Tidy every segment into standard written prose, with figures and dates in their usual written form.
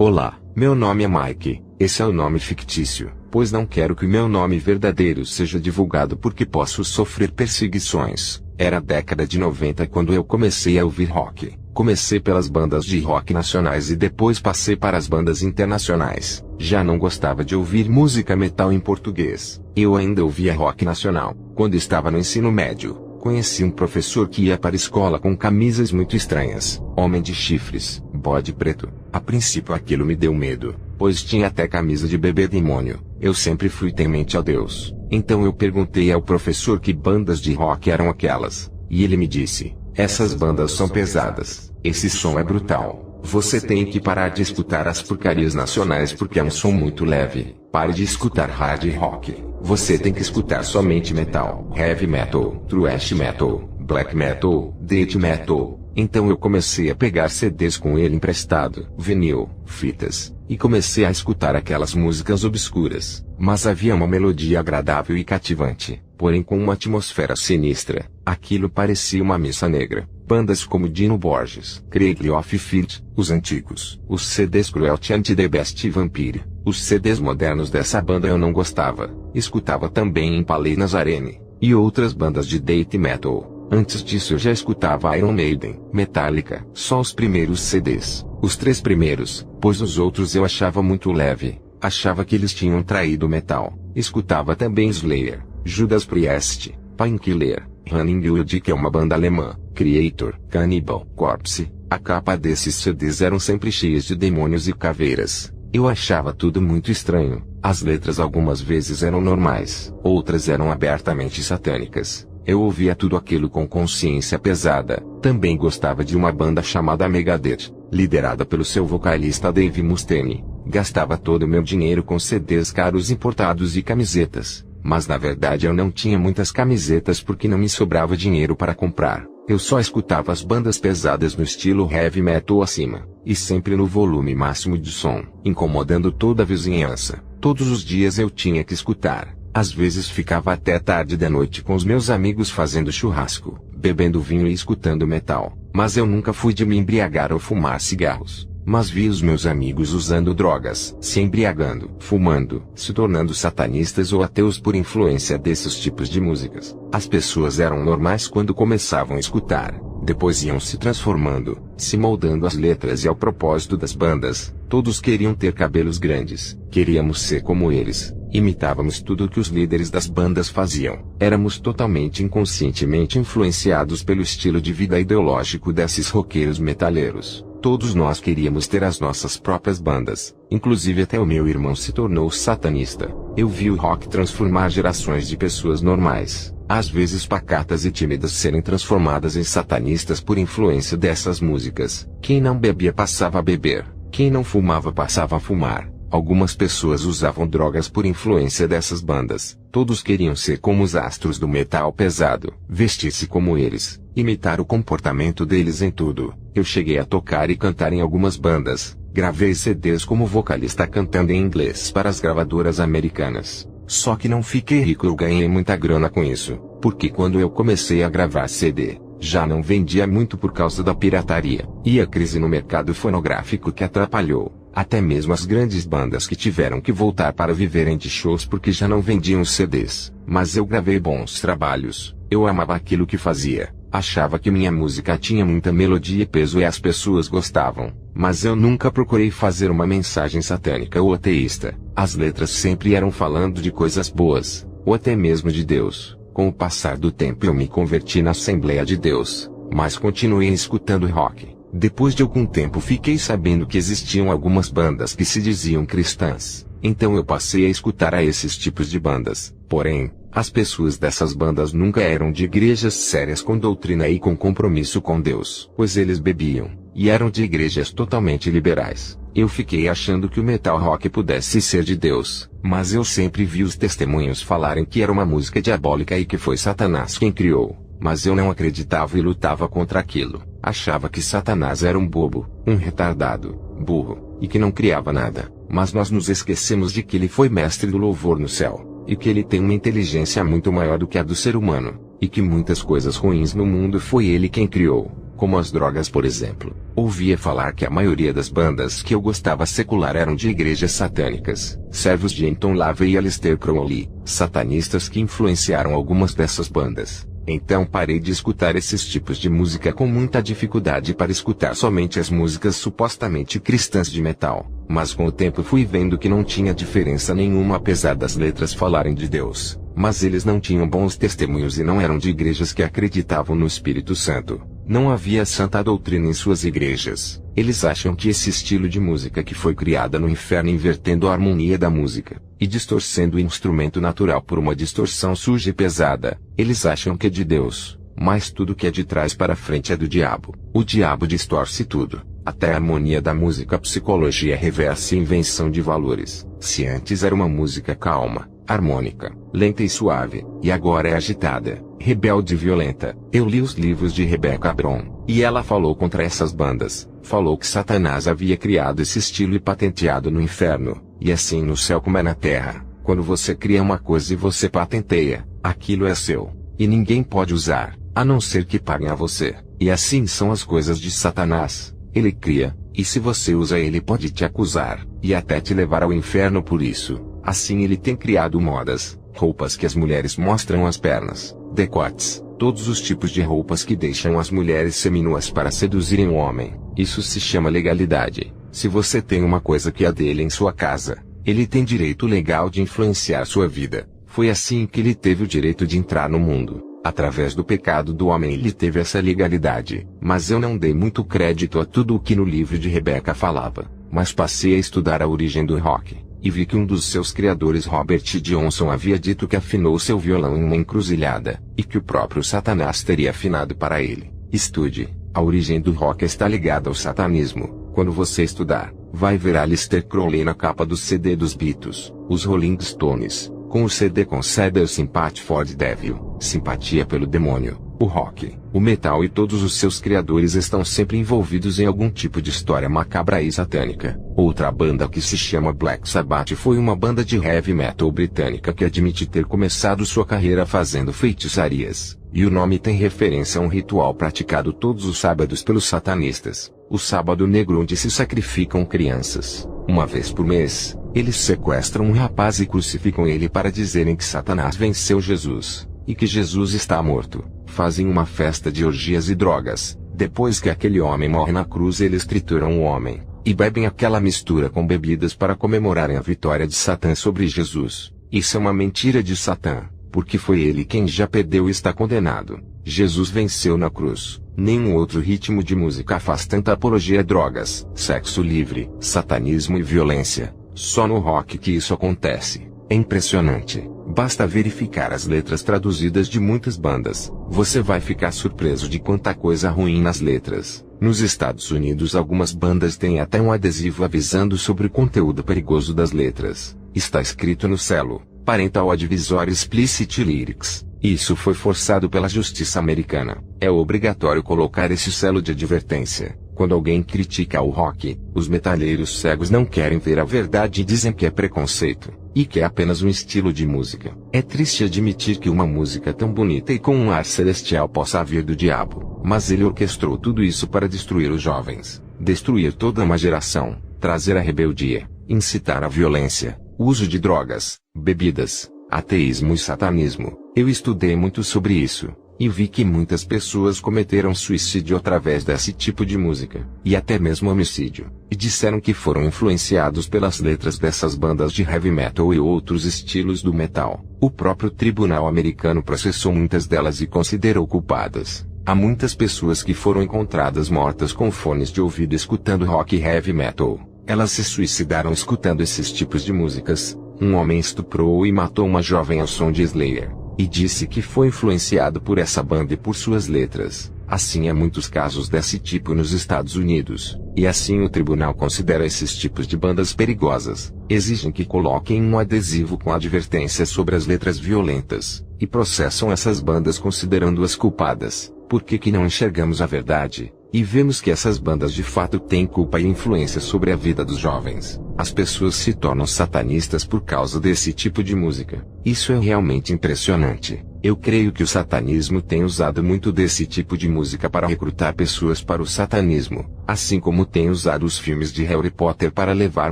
Olá, meu nome é Mike, esse é o nome fictício, pois não quero que o meu nome verdadeiro seja divulgado porque posso sofrer perseguições. Era a década de 90 quando eu comecei a ouvir rock. Comecei pelas bandas de rock nacionais e depois passei para as bandas internacionais. Já não gostava de ouvir música metal em português. Eu ainda ouvia rock nacional. Quando estava no ensino médio, conheci um professor que ia para a escola com camisas muito estranhas. Homem de chifres, bode preto. A princípio aquilo me deu medo, pois tinha até camisa de bebê demônio. Eu sempre fui temente a Deus. Então eu perguntei ao professor que bandas de rock eram aquelas. E ele me disse: essas bandas são pesadas. Esse som é brutal. Você tem que parar de escutar as porcarias nacionais porque é um som muito leve. Pare de escutar hard rock. Você tem que escutar somente metal, heavy metal, thrash metal, black metal, death metal. Então eu comecei a pegar CDs com ele emprestado, vinil, fitas, e comecei a escutar aquelas músicas obscuras. Mas havia uma melodia agradável e cativante, porém com uma atmosfera sinistra. Aquilo parecia uma missa negra. Bandas como Dino Borges, Craig Oldfield, os antigos, os CDs Cruelty and the Best Vampire, os CDs modernos dessa banda eu não gostava. Escutava também Impaled Nazarene, e outras bandas de death metal. Antes disso eu já escutava Iron Maiden, Metallica, só os primeiros CDs, os 3 primeiros, pois os outros eu achava muito leve, achava que eles tinham traído o metal. Escutava também Slayer, Judas Priest, Painkiller, Running Wild, que é uma banda alemã, Creator, Cannibal Corpse. A capa desses CDs eram sempre cheias de demônios e caveiras. Eu achava tudo muito estranho. As letras algumas vezes eram normais, outras eram abertamente satânicas. Eu ouvia tudo aquilo com consciência pesada. Também gostava de uma banda chamada Megadeth, liderada pelo seu vocalista Dave Mustaine. Gastava todo o meu dinheiro com CDs caros importados e camisetas. Mas na verdade eu não tinha muitas camisetas porque não me sobrava dinheiro para comprar. Eu só escutava as bandas pesadas no estilo heavy metal acima, e sempre no volume máximo de som, incomodando toda a vizinhança. Todos os dias eu tinha que escutar. Às vezes ficava até tarde da noite com os meus amigos fazendo churrasco, bebendo vinho e escutando metal. Mas eu nunca fui de me embriagar ou fumar cigarros. Mas vi os meus amigos usando drogas, se embriagando, fumando, se tornando satanistas ou ateus por influência desses tipos de músicas. As pessoas eram normais quando começavam a escutar, depois iam se transformando, se moldando às letras e ao propósito das bandas. Todos queriam ter cabelos grandes, queríamos ser como eles, imitávamos tudo o que os líderes das bandas faziam. Éramos totalmente inconscientemente influenciados pelo estilo de vida ideológico desses roqueiros metaleiros. Todos nós queríamos ter as nossas próprias bandas, inclusive até o meu irmão se tornou satanista. Eu vi o rock transformar gerações de pessoas normais, às vezes pacatas e tímidas, serem transformadas em satanistas por influência dessas músicas. Quem não bebia passava a beber, quem não fumava passava a fumar. Algumas pessoas usavam drogas por influência dessas bandas. Todos queriam ser como os astros do metal pesado, vestir-se como eles, imitar o comportamento deles em tudo. Eu cheguei a tocar e cantar em algumas bandas. Gravei CDs como vocalista cantando em inglês para as gravadoras americanas. Só que não fiquei rico, eu ganhei muita grana com isso, porque quando eu comecei a gravar CD, já não vendia muito por causa da pirataria, e a crise no mercado fonográfico que atrapalhou. Até mesmo as grandes bandas que tiveram que voltar para viverem de shows porque já não vendiam os CDs. Mas eu gravei bons trabalhos, eu amava aquilo que fazia, achava que minha música tinha muita melodia e peso e as pessoas gostavam. Mas eu nunca procurei fazer uma mensagem satânica ou ateísta. As letras sempre eram falando de coisas boas, ou até mesmo de Deus. Com o passar do tempo eu me converti na Assembleia de Deus, mas continuei escutando rock. Depois de algum tempo fiquei sabendo que existiam algumas bandas que se diziam cristãs, então eu passei a escutar a esses tipos de bandas. Porém, as pessoas dessas bandas nunca eram de igrejas sérias com doutrina e com compromisso com Deus, pois eles bebiam, e eram de igrejas totalmente liberais. Eu fiquei achando que o metal rock pudesse ser de Deus, mas eu sempre vi os testemunhos falarem que era uma música diabólica e que foi Satanás quem criou. Mas eu não acreditava e lutava contra aquilo. Achava que Satanás era um bobo, um retardado, burro, e que não criava nada. Mas nós nos esquecemos de que ele foi mestre do louvor no céu, e que ele tem uma inteligência muito maior do que a do ser humano, e que muitas coisas ruins no mundo foi ele quem criou. como as drogas, por exemplo. Ouvia falar que a maioria das bandas que eu gostava secular eram de igrejas satânicas, servos de Anton LaVey e Aleister Crowley, satanistas que influenciaram algumas dessas bandas. Então parei de escutar esses tipos de música com muita dificuldade para escutar somente as músicas supostamente cristãs de metal, mas com o tempo fui vendo que não tinha diferença nenhuma apesar das letras falarem de Deus, mas eles não tinham bons testemunhos e não eram de igrejas que acreditavam no Espírito Santo. Não havia santa doutrina em suas igrejas. Eles acham que esse estilo de música que foi criada no inferno invertendo a harmonia da música, e distorcendo o instrumento natural por uma distorção suja e pesada, eles acham que é de Deus, mas tudo que é de trás para frente é do diabo. O diabo distorce tudo, até a harmonia da música. Psicologia reversa e invenção de valores. Se antes era uma música calma, harmônica, lenta e suave, e agora é agitada, rebelde e violenta. Eu li os livros de Rebecca Brown, e ela falou contra essas bandas. Falou que Satanás havia criado esse estilo e patenteado no inferno, e assim no céu como é na terra. Quando você cria uma coisa e você patenteia, aquilo é seu, e ninguém pode usar, a não ser que paguem a você. E assim são as coisas de Satanás. Ele cria, e se você usa ele pode te acusar, e até te levar ao inferno por isso. Assim ele tem criado modas, roupas que as mulheres mostram as pernas, decotes, todos os tipos de roupas que deixam as mulheres seminuas para seduzirem o homem. Isso se chama legalidade. Se você tem uma coisa que é dele em sua casa, ele tem direito legal de influenciar sua vida. Foi assim que ele teve o direito de entrar no mundo. Através do pecado do homem ele teve essa legalidade. Mas eu não dei muito crédito a tudo o que no livro de Rebecca falava, mas passei a estudar a origem do rock, e vi que um dos seus criadores, Robert Johnson, havia dito que afinou seu violão em uma encruzilhada, e que o próprio Satanás teria afinado para ele. Estude. A origem do rock está ligada ao satanismo. Quando você estudar, vai ver Aleister Crowley na capa do CD dos Beatles, os Rolling Stones, com o CD Consider Sympathy for the Devil, simpatia pelo demônio. O rock, o metal e todos os seus criadores estão sempre envolvidos em algum tipo de história macabra e satânica. Outra banda que se chama Black Sabbath foi uma banda de heavy metal britânica que admite ter começado sua carreira fazendo feitiçarias, e o nome tem referência a um ritual praticado todos os sábados pelos satanistas, o Sábado Negro, onde se sacrificam crianças. Uma vez por mês, eles sequestram um rapaz e crucificam ele para dizerem que Satanás venceu Jesus, e que Jesus está morto. Fazem uma festa de orgias e drogas. Depois que aquele homem morre na cruz, eles trituram o homem, e bebem aquela mistura com bebidas para comemorarem a vitória de Satã sobre Jesus. Isso é uma mentira de Satã, porque foi ele quem já perdeu e está condenado. Jesus venceu na cruz. Nenhum outro ritmo de música faz tanta apologia a drogas, sexo livre, satanismo e violência. Só no rock que isso acontece. É impressionante. Basta verificar as letras traduzidas de muitas bandas. Você vai ficar surpreso de quanta coisa ruim nas letras. Nos Estados Unidos algumas bandas têm até um adesivo avisando sobre o conteúdo perigoso das letras. Está escrito no selo: Parental Advisory Explicit Lyrics. Isso foi forçado pela justiça americana. É obrigatório colocar esse selo de advertência. Quando alguém critica o rock, os metaleiros cegos não querem ver a verdade e dizem que é preconceito, e que é apenas um estilo de música. É triste admitir que uma música tão bonita e com um ar celestial possa vir do diabo, mas ele orquestrou tudo isso para destruir os jovens, destruir toda uma geração, trazer a rebeldia, incitar a violência, uso de drogas, bebidas, ateísmo e satanismo. Eu estudei muito sobre isso, e vi que muitas pessoas cometeram suicídio através desse tipo de música, e até mesmo homicídio, e disseram que foram influenciados pelas letras dessas bandas de heavy metal e outros estilos do metal. O próprio tribunal americano processou muitas delas e considerou culpadas. Há muitas pessoas que foram encontradas mortas com fones de ouvido escutando rock e heavy metal. Elas se suicidaram escutando esses tipos de músicas. Um homem estuprou e matou uma jovem ao som de Slayer, e disse que foi influenciado por essa banda e por suas letras. Assim há muitos casos desse tipo nos Estados Unidos, e assim o tribunal considera esses tipos de bandas perigosas. Exigem que coloquem um adesivo com advertência sobre as letras violentas, e processam essas bandas considerando-as culpadas. Por que não enxergamos a verdade, e vemos que essas bandas de fato têm culpa e influência sobre a vida dos jovens? As pessoas se tornam satanistas por causa desse tipo de música. Isso é realmente impressionante. Eu creio que o satanismo tem usado muito desse tipo de música para recrutar pessoas para o satanismo, assim como tem usado os filmes de Harry Potter para levar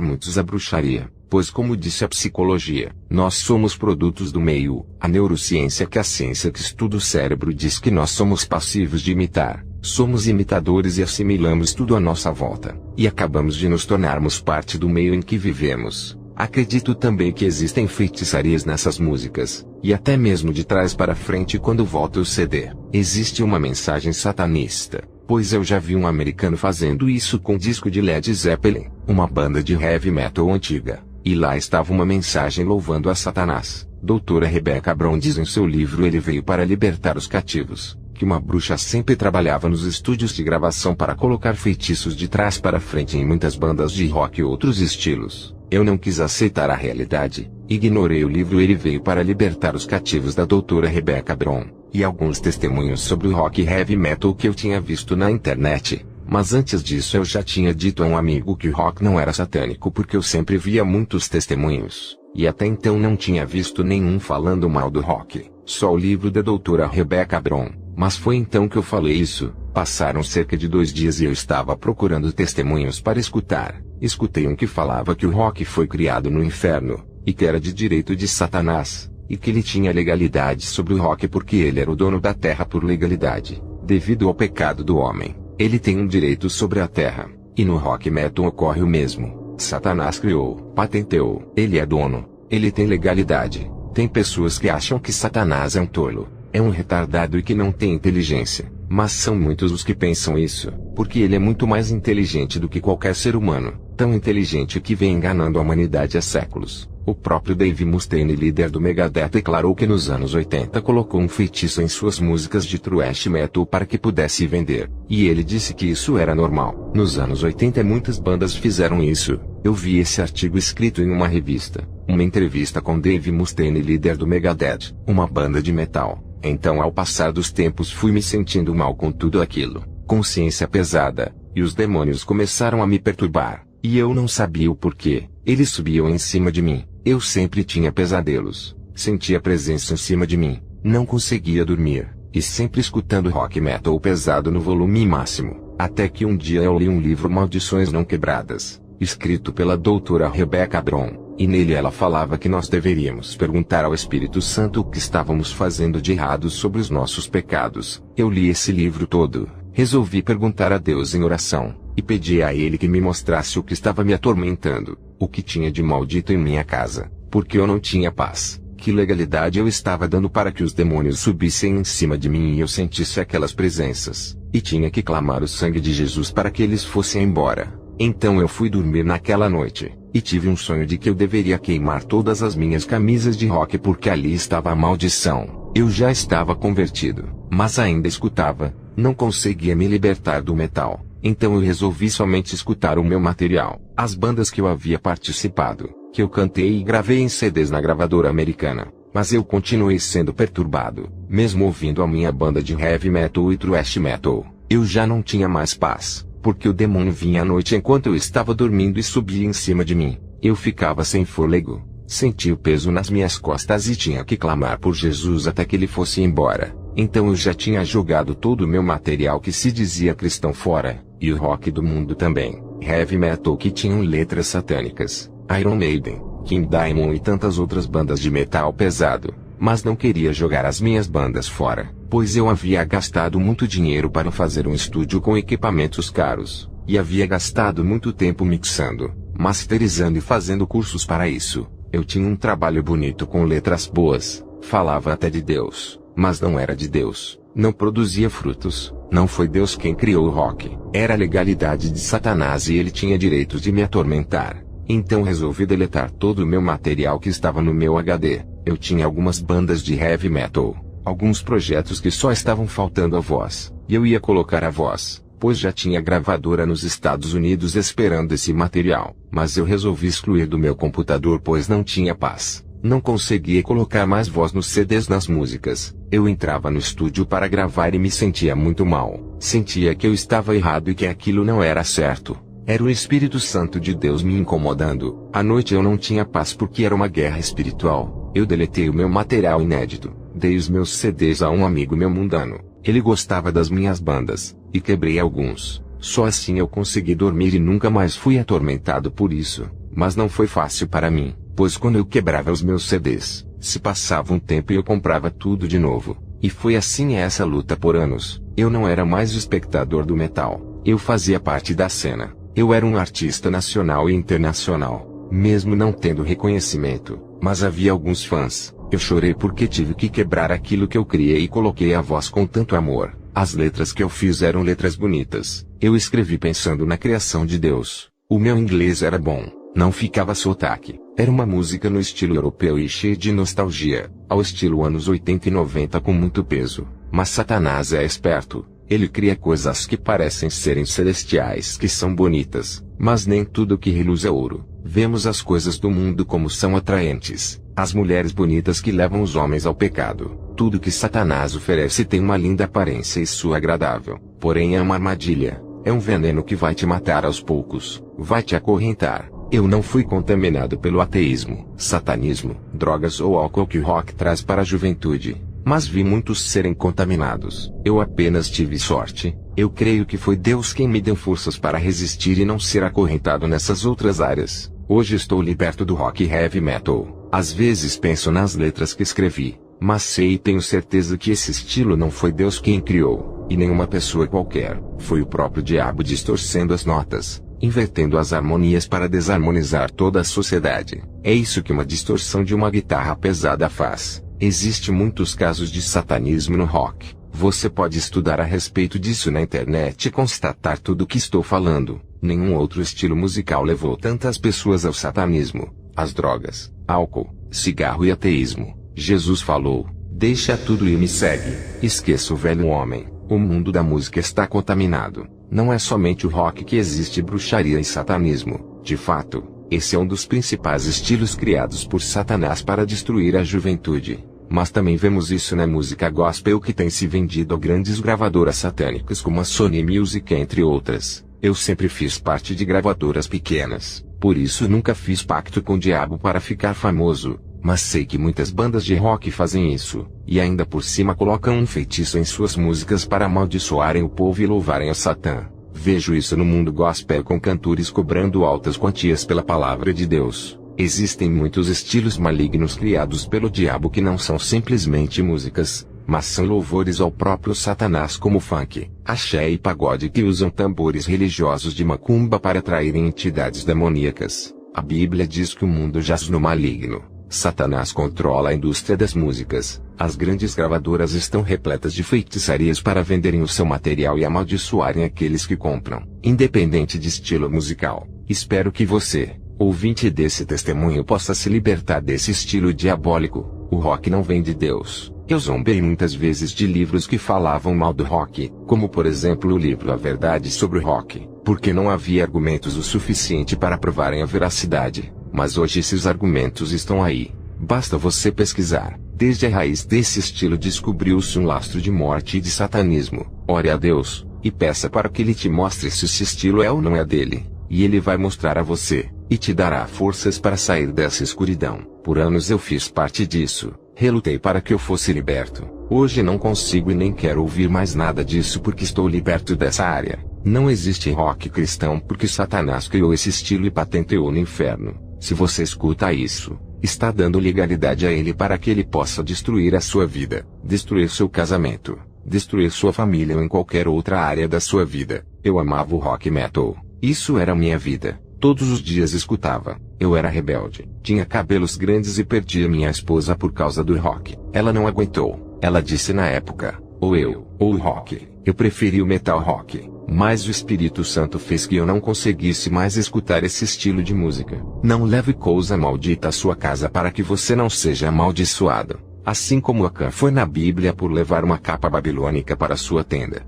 muitos à bruxaria. Pois, como disse a psicologia, nós somos produtos do meio. A neurociência, que é a ciência que estuda o cérebro, diz que nós somos passivos de imitar. Somos imitadores e assimilamos tudo à nossa volta, e acabamos de nos tornarmos parte do meio em que vivemos. Acredito também que existem feitiçarias nessas músicas, e até mesmo de trás para frente quando volta o CD. Existe uma mensagem satanista, pois eu já vi um americano fazendo isso com disco de Led Zeppelin, uma banda de heavy metal antiga, e lá estava uma mensagem louvando a Satanás. Doutora Rebecca Brown diz em seu livro Ele Veio para Libertar os Cativos, que uma bruxa sempre trabalhava nos estúdios de gravação para colocar feitiços de trás para frente em muitas bandas de rock e outros estilos. Eu não quis aceitar a realidade, ignorei o livro Ele Veio para Libertar os Cativos da doutora Rebecca Brown, e alguns testemunhos sobre o rock e heavy metal que eu tinha visto na internet. Mas antes disso eu já tinha dito a um amigo que o rock não era satânico porque eu sempre via muitos testemunhos, e até então não tinha visto nenhum falando mal do rock, só o livro da doutora Rebecca Brown. Mas foi então que eu falei isso. Passaram cerca de 2 dias e eu estava procurando testemunhos para escutar. Escutei um que falava que o rock foi criado no inferno, e que era de direito de Satanás, e que ele tinha legalidade sobre o rock porque ele era o dono da terra por legalidade. Devido ao pecado do homem, ele tem um direito sobre a terra, e no rock metal ocorre o mesmo. Satanás criou, patenteou, ele é dono, ele tem legalidade. Tem pessoas que acham que Satanás é um tolo, é um retardado e que não tem inteligência. Mas são muitos os que pensam isso, porque ele é muito mais inteligente do que qualquer ser humano, tão inteligente que vem enganando a humanidade há séculos. O próprio Dave Mustaine, líder do Megadeth, declarou que nos anos 80 colocou um feitiço em suas músicas de thrash metal para que pudesse vender, e ele disse que isso era normal. Nos anos 80 muitas bandas fizeram isso. Eu vi esse artigo escrito em uma revista, uma entrevista com Dave Mustaine, líder do Megadeth, uma banda de metal. Então, ao passar dos tempos, fui me sentindo mal com tudo aquilo, consciência pesada, e os demônios começaram a me perturbar, e eu não sabia o porquê. Eles subiam em cima de mim, eu sempre tinha pesadelos, sentia presença em cima de mim, não conseguia dormir, e sempre escutando rock metal pesado no volume máximo, até que um dia eu li um livro Maldições Não Quebradas, escrito pela doutora Rebecca Brown. E nele ela falava que nós deveríamos perguntar ao Espírito Santo o que estávamos fazendo de errado sobre os nossos pecados. Eu li esse livro todo, resolvi perguntar a Deus em oração, e pedi a Ele que me mostrasse o que estava me atormentando, o que tinha de maldito em minha casa, porque eu não tinha paz. Que legalidade eu estava dando para que os demônios subissem em cima de mim e eu sentisse aquelas presenças, e tinha que clamar o sangue de Jesus para que eles fossem embora. Então eu fui dormir naquela noite, e tive um sonho de que eu deveria queimar todas as minhas camisas de rock porque ali estava a maldição. Eu já estava convertido, mas ainda escutava, não conseguia me libertar do metal. Então eu resolvi somente escutar o meu material, as bandas que eu havia participado, que eu cantei e gravei em CDs na gravadora americana. Mas eu continuei sendo perturbado, mesmo ouvindo a minha banda de heavy metal e thrash metal. Eu já não tinha mais paz, porque o demônio vinha à noite enquanto eu estava dormindo e subia em cima de mim. Eu ficava sem fôlego, sentia o peso nas minhas costas e tinha que clamar por Jesus até que ele fosse embora. Então eu já tinha jogado todo o meu material que se dizia cristão fora, e o rock do mundo também, heavy metal que tinham letras satânicas, Iron Maiden, King Diamond e tantas outras bandas de metal pesado. Mas não queria jogar as minhas bandas fora, pois eu havia gastado muito dinheiro para fazer um estúdio com equipamentos caros, e havia gastado muito tempo mixando, masterizando e fazendo cursos para isso. Eu tinha um trabalho bonito com letras boas, falava até de Deus, mas não era de Deus, não produzia frutos. Não foi Deus quem criou o rock, era a legalidade de Satanás e ele tinha direitos de me atormentar. Então resolvi deletar todo o meu material que estava no meu HD. Eu tinha algumas bandas de heavy metal, alguns projetos que só estavam faltando a voz, e eu ia colocar a voz, pois já tinha gravadora nos Estados Unidos esperando esse material. Mas eu resolvi excluir do meu computador pois não tinha paz. Não conseguia colocar mais voz nos CDs nas músicas. Eu entrava no estúdio para gravar e me sentia muito mal. Sentia que eu estava errado e que aquilo não era certo. Era o Espírito Santo de Deus me incomodando. À noite eu não tinha paz porque era uma guerra espiritual. Eu deletei o meu material inédito. Dei os meus CDs a um amigo meu mundano. Ele gostava das minhas bandas, e quebrei alguns. Só assim eu consegui dormir e nunca mais fui atormentado por isso. Mas não foi fácil para mim, pois quando eu quebrava os meus CDs, se passava um tempo e eu comprava tudo de novo. E foi assim essa luta por anos. Eu não era mais o espectador do metal. Eu fazia parte da cena. Eu era um artista nacional e internacional, mesmo não tendo reconhecimento, mas havia alguns fãs. Eu chorei porque tive que quebrar aquilo que eu criei e coloquei a voz com tanto amor. As letras que eu fiz eram letras bonitas. Eu escrevi pensando na criação de Deus. O meu inglês era bom, não ficava sotaque. Era uma música no estilo europeu e cheia de nostalgia, ao estilo anos 80 e 90 com muito peso. Mas Satanás é esperto. Ele cria coisas que parecem serem celestiais que são bonitas, mas nem tudo que reluz é ouro. Vemos as coisas do mundo como são atraentes, as mulheres bonitas que levam os homens ao pecado. Tudo que Satanás oferece tem uma linda aparência e soa agradável, porém é uma armadilha. É um veneno que vai te matar aos poucos, vai te acorrentar. Eu não fui contaminado pelo ateísmo, satanismo, drogas ou álcool que o rock traz para a juventude, mas vi muitos serem contaminados. Eu apenas tive sorte. Eu creio que foi Deus quem me deu forças para resistir e não ser acorrentado nessas outras áreas. Hoje estou liberto do rock e heavy metal. Às vezes penso nas letras que escrevi, mas sei e tenho certeza que esse estilo não foi Deus quem criou, e nenhuma pessoa qualquer. Foi o próprio diabo distorcendo as notas, invertendo as harmonias para desarmonizar toda a sociedade. É isso que uma distorção de uma guitarra pesada faz. Existem muitos casos de satanismo no rock. Você pode estudar a respeito disso na internet e constatar tudo o que estou falando. Nenhum outro estilo musical levou tantas pessoas ao satanismo, às drogas, álcool, cigarro e ateísmo. Jesus falou: "Deixa tudo e me segue." Esqueça o velho homem. O mundo da música está contaminado. Não é somente o rock que existe bruxaria e satanismo. De fato, esse é um dos principais estilos criados por Satanás para destruir a juventude. Mas também vemos isso na música gospel que tem se vendido a grandes gravadoras satânicas como a Sony Music entre outras. Eu sempre fiz parte de gravadoras pequenas, por isso nunca fiz pacto com o diabo para ficar famoso. Mas sei que muitas bandas de rock fazem isso, e ainda por cima colocam um feitiço em suas músicas para amaldiçoarem o povo e louvarem a Satã. Vejo isso no mundo gospel com cantores cobrando altas quantias pela palavra de Deus. Existem muitos estilos malignos criados pelo diabo que não são simplesmente músicas, mas são louvores ao próprio Satanás como funk, axé e pagode que usam tambores religiosos de macumba para atraírem entidades demoníacas. A Bíblia diz que o mundo jaz no maligno. Satanás controla a indústria das músicas. As grandes gravadoras estão repletas de feitiçarias para venderem o seu material e amaldiçoarem aqueles que compram, independente de estilo musical. Espero que você, ouvinte desse testemunho, possa se libertar desse estilo diabólico. O rock não vem de Deus. Eu zombei muitas vezes de livros que falavam mal do rock, como por exemplo o livro A Verdade sobre o Rock, porque não havia argumentos o suficiente para provarem a veracidade. Mas hoje esses argumentos estão aí. Basta você pesquisar. Desde a raiz desse estilo descobriu-se um lastro de morte e de satanismo. Ore a Deus, e peça para que Ele te mostre se esse estilo é ou não é dele. E Ele vai mostrar a você, e te dará forças para sair dessa escuridão. Por anos eu fiz parte disso. Relutei para que eu fosse liberto. Hoje não consigo e nem quero ouvir mais nada disso porque estou liberto dessa área. Não existe rock cristão porque Satanás criou esse estilo e patenteou no inferno. Se você escuta isso, está dando legalidade a ele para que ele possa destruir a sua vida, destruir seu casamento, destruir sua família ou em qualquer outra área da sua vida. Eu amava o rock metal. Isso era minha vida. Todos os dias escutava. Eu era rebelde. Tinha cabelos grandes e perdi a minha esposa por causa do rock. Ela não aguentou. Ela disse na época, ou eu, ou o rock. Eu preferi o metal rock. Mas o Espírito Santo fez que eu não conseguisse mais escutar esse estilo de música. Não leve coisa maldita à sua casa para que você não seja amaldiçoado. Assim como Acã foi na Bíblia por levar uma capa babilônica para sua tenda.